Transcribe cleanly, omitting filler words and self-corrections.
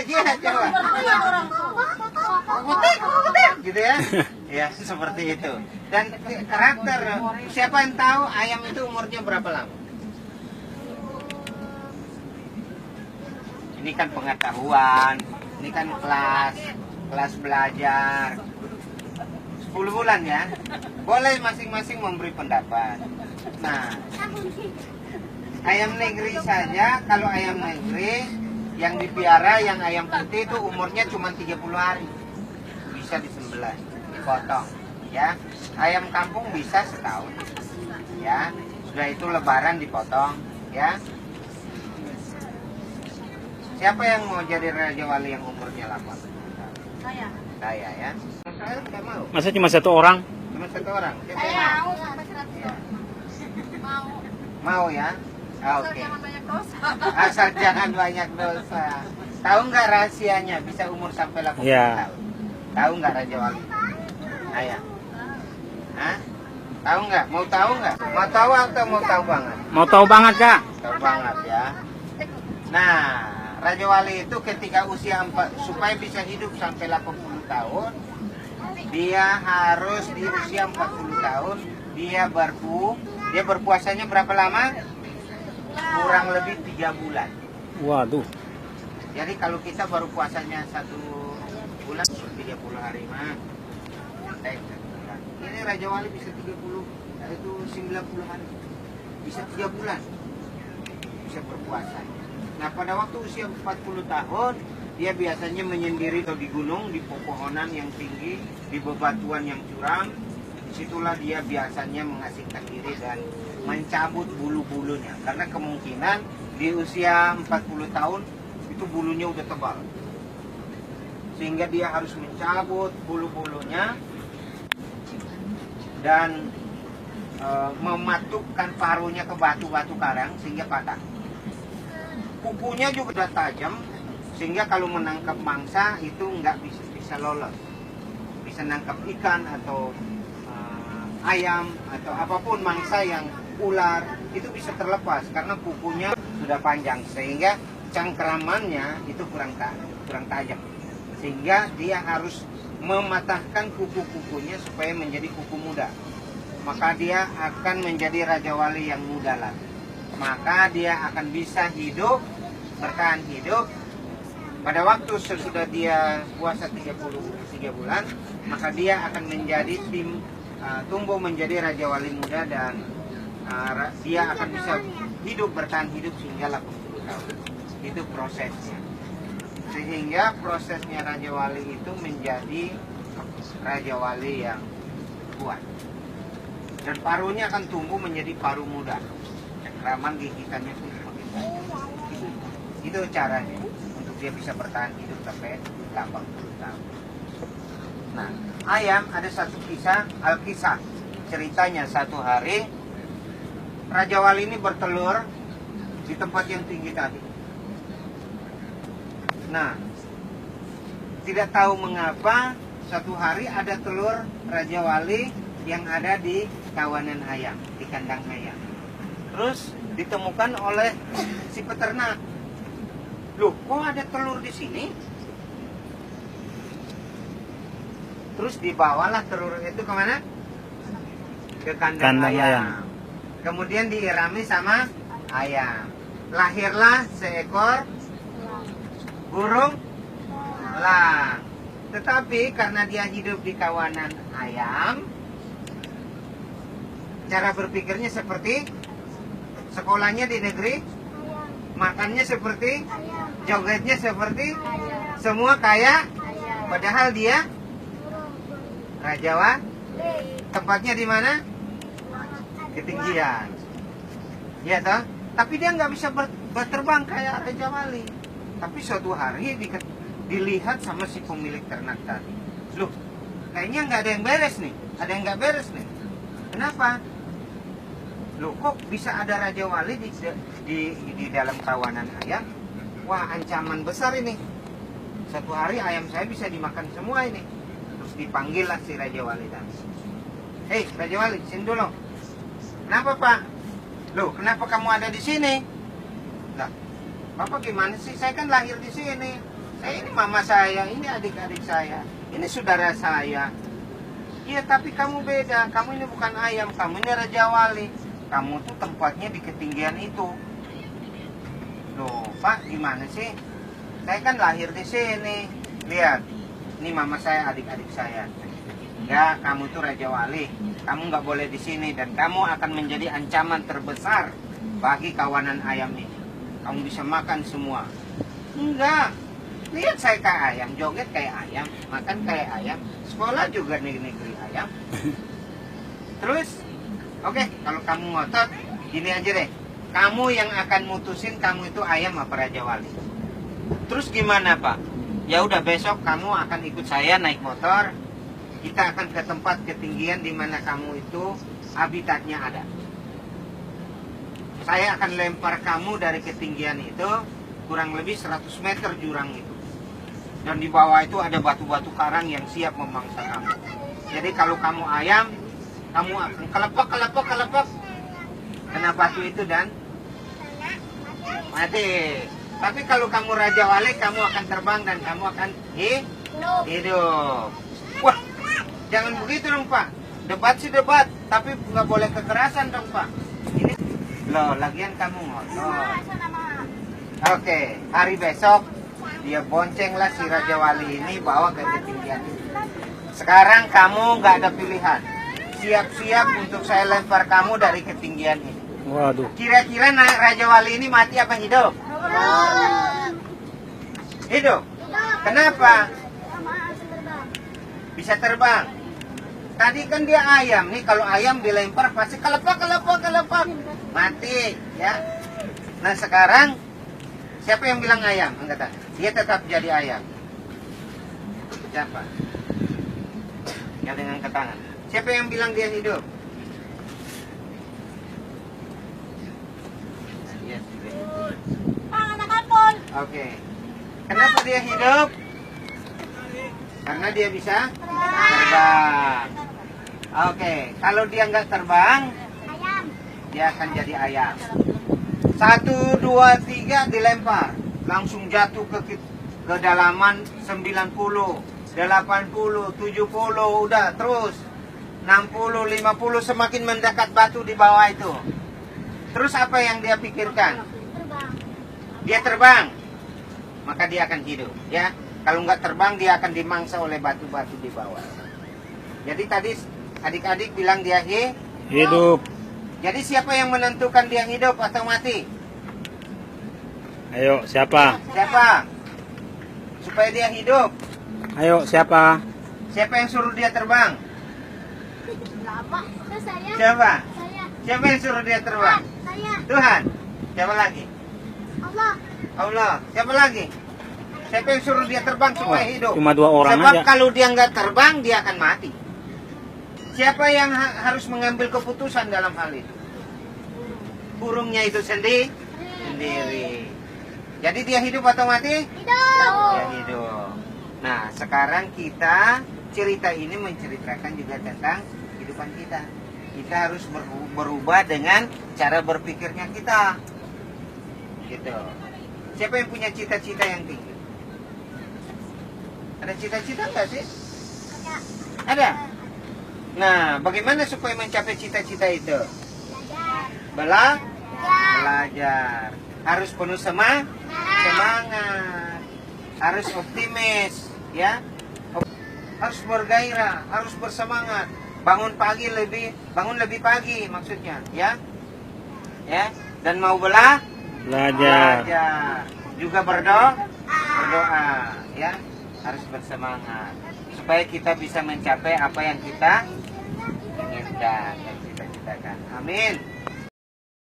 Iya, coba. Kutik, gitu ya. Ya, seperti itu. Dan karakter, siapa yang tahu ayam itu umurnya berapa lama? Ini kan pengetahuan, ini kan kelas belajar. 10 bulan ya. Boleh masing-masing memberi pendapat. Nah, ayam negeri saja, kalau ayam negeri yang dipiara, yang ayam putih itu umurnya cuma 30 hari. Bisa disembelih, dipotong, ya. Ayam kampung bisa setahun, ya. Sudah itu lebaran dipotong, ya. Siapa yang mau jadi Raja Wali yang umurnya lama? Saya ya. Saya tidak mau. Masa cuma satu orang? Cuma satu orang. Siapa yang mau? Ya. Mau ya? Oke. Asal jangan banyak dosa. Tahu nggak rahasianya bisa umur sampai 80 tahun? Tahu nggak Raja Wali? Ayah. Hah? Tahu nggak? Mau tahu nggak? Mau tahu atau mau tahu banget? Mau tahu banget, Kak? Tahu banget ya. Nah, Raja Wali itu ketika usia 4, supaya bisa hidup sampai 80 tahun, dia harus di usia 40 tahun dia berpuasanya berapa lama? Kurang lebih 3 bulan. Waduh. Jadi kalau kita baru puasanya 1 bulan 30 hari mah. Ini Raja Wali bisa 30, itu 90 hari. Bisa 3 bulan. Bisa berpuasa. Nah, pada waktu usia 40 tahun, dia biasanya menyendiri di gunung, di pepohonan yang tinggi, di bebatuan yang curam. Disitulah dia biasanya mengasingkan diri dan mencabut bulu-bulunya. Karena kemungkinan di usia 40 tahun, itu bulunya udah tebal. Sehingga dia harus mencabut bulu-bulunya dan mematukkan paruhnya ke batu-batu karang sehingga patah. Kukunya juga sudah tajam sehingga kalau menangkap mangsa itu nggak bisa lolos, bisa nangkap ikan atau ayam atau apapun mangsa yang ular itu bisa terlepas karena kukunya sudah panjang sehingga cangkramannya itu kurang tajam sehingga dia harus mematahkan kuku-kukunya supaya menjadi kuku muda, maka dia akan menjadi Raja Wali yang muda lagi. Maka dia akan bisa bertahan hidup pada waktu sesudah dia puasa 33 bulan, maka dia akan menjadi tumbuh menjadi Raja Wali muda dan dia akan bisa bertahan hidup hingga 80 tahun. Itu prosesnya. Sehingga prosesnya Raja Wali itu menjadi Raja Wali yang kuat. Dan paruhnya akan tumbuh menjadi paruh muda. Cengkraman gigitannya pun semakin banyak. Itu caranya untuk dia bisa bertahan hidup sampai 80 tahun. Nah, ayam ada satu kisah, Alkisah. Ceritanya satu hari Raja Wali ini bertelur di tempat yang tinggi tadi. Nah, tidak tahu mengapa satu hari ada telur Raja Wali yang ada di kawanan ayam, di kandang ayam. Terus ditemukan oleh si peternak. Loh, kok ada telur di sini? Terus dibawalah telur itu kemana? Ke kandang ayam. Kemudian diirami sama ayam. Lahirlah seekor burung elang. Tetapi karena dia hidup di kawanan ayam, cara berpikirnya seperti sekolahnya di negeri, makannya seperti, jogetnya seperti, semua kayak, padahal dia Raja Wali. Tempatnya di mana? Ketinggian. Ya toh? Tapi dia nggak bisa berterbang kayak Raja Wali. Tapi suatu hari dilihat sama si pemilik ternak tadi. Loh, kayaknya nggak ada yang beres nih. Ada yang nggak beres nih. Kenapa? Loh, kok bisa ada Raja Wali di dalam kawanan ayam? Wah, ancaman besar ini. Satu hari ayam saya bisa dimakan semua ini. Terus dipanggillah si Raja Wali tadi. Hei, Raja Wali, sini dulu. Kenapa, Pak? Loh, kenapa kamu ada di sini? Nah, Bapak gimana sih? Saya kan lahir di sini. Saya ini mama saya, ini adik-adik saya, ini saudara saya. Iya, tapi kamu beda. Kamu ini bukan ayam, kamu ini Raja Wali. Kamu tuh tempatnya di ketinggian itu. Loh, Pak, gimana sih? Saya kan lahir di sini. Lihat, ini mama saya, adik-adik saya. Ya, kamu tuh Raja Wali. Kamu nggak boleh di sini dan kamu akan menjadi ancaman terbesar bagi kawanan ayam ini. Kamu bisa makan semua. Enggak. Lihat saya kayak ayam, joget kayak ayam, makan kayak ayam, sekolah juga negeri ayam. Terus, oke, kalau kamu ngotot, gini aja deh. Kamu yang akan mutusin kamu itu ayam apa Raja Wali. Terus gimana, Pak? Ya udah, besok kamu akan ikut saya naik motor. Kita akan ke tempat ketinggian di mana kamu itu habitatnya ada. Saya akan lempar kamu dari ketinggian itu kurang lebih 100 meter jurang itu. Dan di bawah itu ada batu-batu karang yang siap memangsa kamu. Jadi kalau kamu ayam, kamu akan kelepek kena batu itu dan mati. Tapi kalau kamu Raja Wali, kamu akan terbang dan kamu akan hidup. Wah, jangan begitu dong, Pak. Debat sih debat, tapi nggak boleh kekerasan dong, Pak. Ini loh, lagian kamu ngotot. Oke, hari besok dia boncenglah si Raja Wali ini bawa ke ketinggian ini. Sekarang kamu nggak ada pilihan. Siap-siap untuk saya lempar kamu dari ketinggian ini. Waduh. Kira-kira Raja Wali ini mati apa hidup? Hidup. Kenapa? Bisa terbang. Tadi kan dia ayam. Nih kalau ayam dilempar pasti kelepak. Mati, ya. Nah sekarang siapa yang bilang ayam? Angkat tangan. Dia tetap jadi ayam. Siapa? Ya dengan angkat tangan. Siapa yang bilang dia hidup? Dia sudah hidup. Oke. Kenapa dia hidup? Karena dia bisa terbang. Oke. Kalau dia nggak terbang, dia akan jadi ayam. 1, 2, 3 dilempar. Langsung jatuh ke kedalaman 90, 80, 70, udah terus 60, 50 semakin mendekat batu di bawah itu. Terus apa yang dia pikirkan? Dia terbang, maka dia akan hidup, ya. Kalau nggak terbang, dia akan dimangsa oleh batu-batu di bawah. Jadi tadi adik-adik bilang dia Hidup. Jadi siapa yang menentukan dia hidup atau mati? Ayo, siapa? Siapa? Supaya dia hidup. Ayo, siapa? Siapa yang suruh dia terbang? Saya. Siapa? Saya. Siapa yang suruh dia terbang? Saya. Tuhan. Siapa lagi? Allah. Allah. Siapa lagi? Siapa yang suruh dia terbang supaya hidup? Cuma 2 orang Sebab aja. kalau dia nggak terbang, dia akan mati. Siapa yang harus mengambil keputusan dalam hal itu? Burungnya itu sendiri. Jadi dia hidup atau mati? Hidup. Dia hidup. Nah, sekarang cerita ini menceritakan juga tentang kehidupan kita. Kita harus berubah dengan cara berpikirnya kita. Gitu. Siapa yang punya cita-cita yang tinggi? Ada cita-cita nggak sih? Ada. Nah, bagaimana supaya mencapai cita-cita itu? Belajar. Harus penuh semangat. Harus optimis, ya. Harus bergairah, harus bersemangat. Bangun lebih pagi maksudnya, ya. Ya, dan mau Belajar. juga berdoa, ya. Harus bersemangat supaya kita bisa mencapai apa yang kita inginkan dan cita-citakan. Amin.